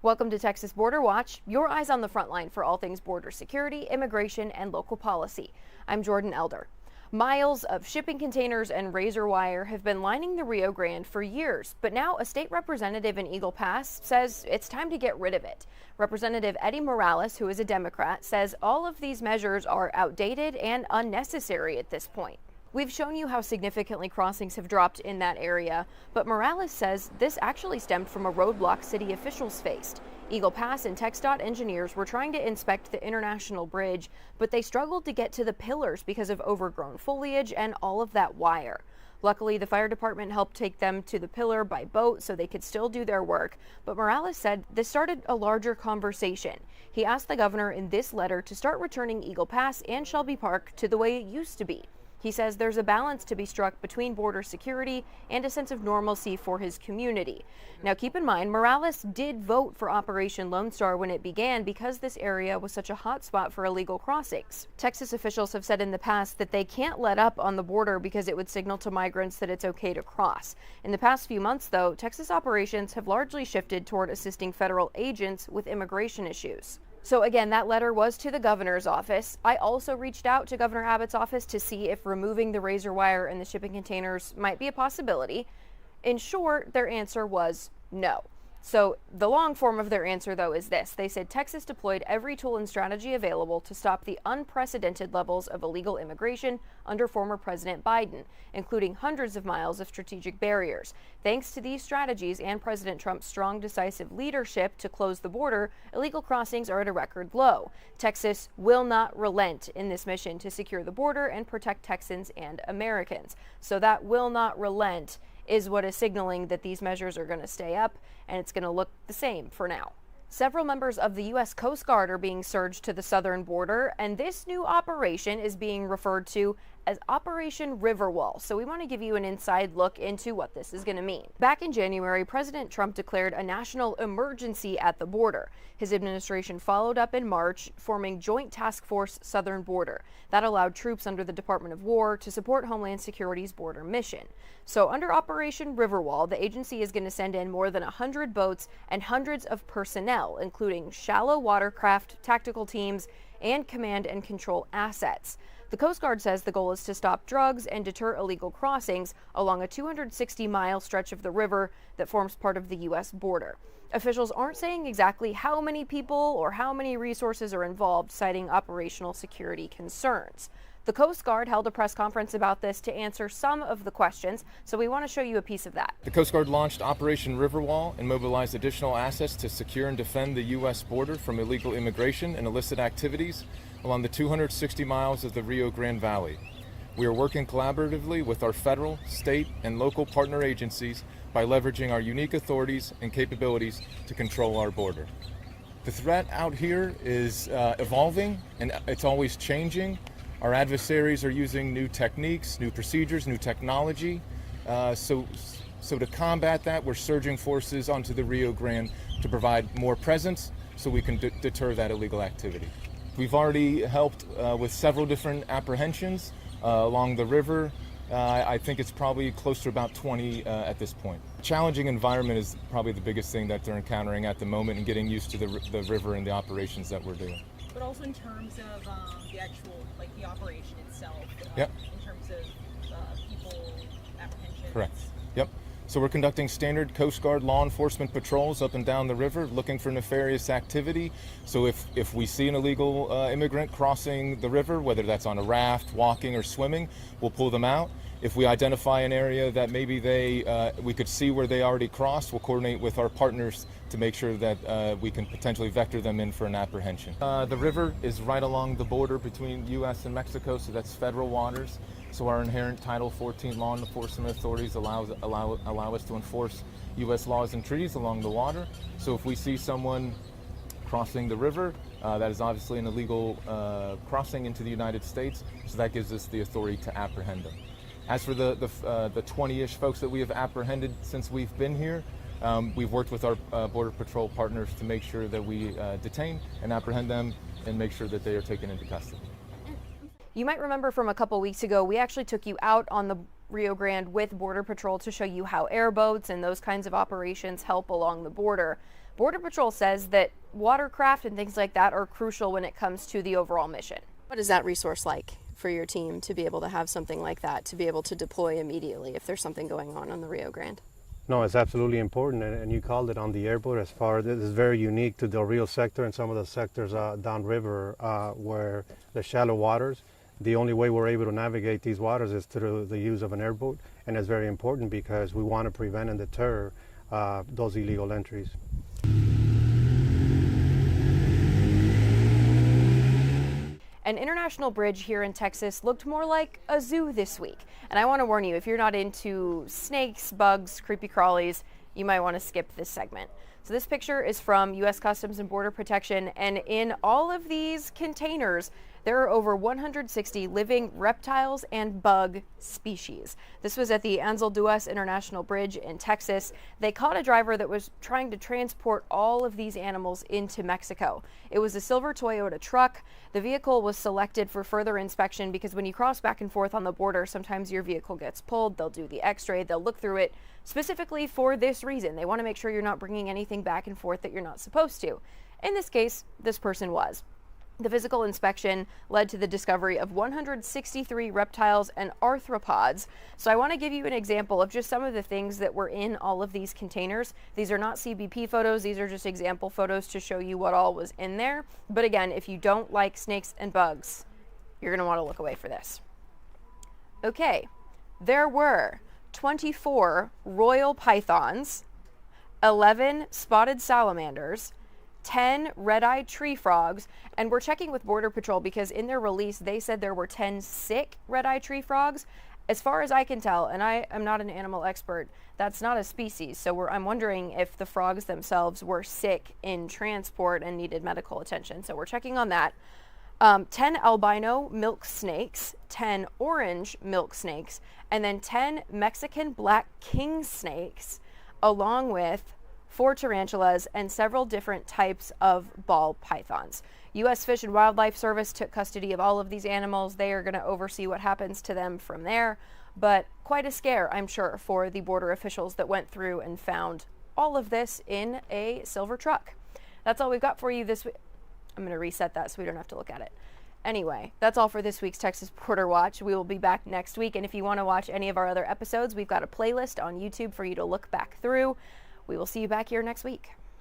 Welcome to Texas Border Watch, your eyes on the front line for all things border security, immigration, and local policy. I'm Jordan Elder. Miles of shipping containers and razor wire have been lining the Rio Grande for years, but now a state representative in Eagle Pass says it's time to get rid of it. Representative Eddie Morales, who is a Democrat, says all of these measures are outdated and unnecessary at this point. We've shown you how significantly crossings have dropped in that area, but Morales says this actually stemmed from a roadblock city officials faced. Eagle Pass and TxDOT engineers were trying to inspect the international bridge, but they struggled to get to the pillars because of overgrown foliage and all of that wire. Luckily, the fire department helped take them to the pillar by boat so they could still do their work, but Morales said this started a larger conversation. He asked the governor in this letter to start returning Eagle Pass and Shelby Park to the way it used to be. He says there's a balance to be struck between border security and a sense of normalcy for his community. Now, keep in mind, Morales did vote for Operation Lone Star when it began because this area was such a hot spot for illegal crossings. Texas officials have said in the past that they can't let up on the border because it would signal to migrants that it's okay to cross. In the past few months, though, Texas operations have largely shifted toward assisting federal agents with immigration issues. So again, that letter was to the governor's office. I also reached out to Governor Abbott's office to see if removing the razor wire and the shipping containers might be a possibility. In short, their answer was no. So the long form of their answer, though, is this. They said Texas deployed every tool and strategy available to stop the unprecedented levels of illegal immigration under former President Biden, including hundreds of miles of strategic barriers. Thanks to these strategies and President Trump's strong, decisive leadership to close the border, illegal crossings are at a record low. Texas will not relent in this mission to secure the border and protect Texans and Americans. So that will not relent is what is signaling that these measures are going to stay up, and it's going to look the same for now. Several members of the U.S. Coast Guard are being surged to the southern border, and this new operation is being referred to as Operation Riverwall. So we want to give you an inside look into what this is going to mean. Back in January, President Trump declared a national emergency at the border. His administration followed up in March, forming Joint Task Force Southern Border. That allowed troops under the Department of War to support Homeland Security's border mission. So under Operation Riverwall, the agency is going to send in more than 100 boats and hundreds of personnel, including shallow watercraft, tactical teams, and command and control assets. The Coast Guard says the goal is to stop drugs and deter illegal crossings along a 260-mile stretch of the river that forms part of the U.S. border. Officials aren't saying exactly how many people or how many resources are involved, citing operational security concerns. The Coast Guard held a press conference about this to answer some of the questions, so we want to show you a piece of that. The Coast Guard launched Operation Riverwall and mobilized additional assets to secure and defend the U.S. border from illegal immigration and illicit activities along the 260 miles of the Rio Grande Valley. We are working collaboratively with our federal, state, and local partner agencies by leveraging our unique authorities and capabilities to control our border. The threat out here is evolving, and it's always changing. Our adversaries are using new techniques, new procedures, new technology. So to combat that, we're surging forces onto the Rio Grande to provide more presence so we can deter that illegal activity. We've already helped with several different apprehensions along the river. I think it's probably close to about 20 at this point. Challenging environment is probably the biggest thing that they're encountering at the moment, and getting used to the river and the operations that we're doing. But also in terms of the actual, like the operation itself, Yep. in terms of people apprehension. Correct. Yep. So we're conducting standard Coast Guard law enforcement patrols up and down the river, looking for nefarious activity. So if we see an illegal immigrant crossing the river, whether that's on a raft, walking, or swimming, we'll pull them out. If we identify an area that maybe we could see where they already crossed, we'll coordinate with our partners to make sure that we can potentially vector them in for an apprehension. The river is right along the border between U.S. and Mexico, so that's federal waters. So our inherent Title 14 law enforcement authorities allow us to enforce U.S. laws and treaties along the water. So if we see someone crossing the river, that is obviously an illegal crossing into the United States, so that gives us the authority to apprehend them. As for the 20-ish folks that we have apprehended since we've been here, we've worked with our Border Patrol partners to make sure that we detain and apprehend them and make sure that they are taken into custody. You might remember from a couple weeks ago, we actually took you out on the Rio Grande with Border Patrol to show you how airboats and those kinds of operations help along the border. Border Patrol says that watercraft and things like that are crucial when it comes to the overall mission. What is that resource like for your team to be able to have something like that, to be able to deploy immediately if there's something going on the Rio Grande? No, it's absolutely important, and you called it on the airboat. As far as this is very unique to Del Rio sector and some of the sectors downriver where the shallow waters. The only way we're able to navigate these waters is through the use of an airboat, and it's very important because we want to prevent and deter those illegal entries. An international bridge here in Texas looked more like a zoo this week. And I want to warn you, if you're not into snakes, bugs, creepy crawlies, you might want to skip this segment. So this picture is from U.S. Customs and Border Protection, and in all of these containers, there are over 160 living reptiles and bug species. This was at the Ansel Duas International Bridge in Texas. They caught a driver that was trying to transport all of these animals into Mexico. It was a silver Toyota truck. The vehicle was selected for further inspection because when you cross back and forth on the border, sometimes your vehicle gets pulled. They'll do the x-ray, they'll look through it specifically for this reason. They want to make sure you're not bringing anything back and forth that you're not supposed to. In this case, this person was. The physical inspection led to the discovery of 163 reptiles and arthropods. So I want to give you an example of just some of the things that were in all of these containers. These are not CBP photos. These are just example photos to show you what all was in there. But again, if you don't like snakes and bugs, you're going to want to look away for this. Okay, there were 24 royal pythons, 11 spotted salamanders, 10 red-eyed tree frogs, and we're checking with Border Patrol because in their release they said there were 10 sick red-eyed tree frogs. As far as I can tell, and I am not an animal expert, that's not a species, so I'm wondering if the frogs themselves were sick in transport and needed medical attention, so we're checking on that. 10 albino milk snakes, 10 orange milk snakes, and then 10 Mexican black king snakes, along with 4 tarantulas, and several different types of ball pythons. U.S. Fish and Wildlife Service took custody of all of these animals. They are going to oversee what happens to them from there. But quite a scare, I'm sure, for the border officials that went through and found all of this in a silver truck. That's all we've got for you this week. I'm going to reset that so we don't have to look at it. Anyway, that's all for this week's Texas Border Watch. We will be back next week. And if you want to watch any of our other episodes, we've got a playlist on YouTube for you to look back through. We will see you back here next week.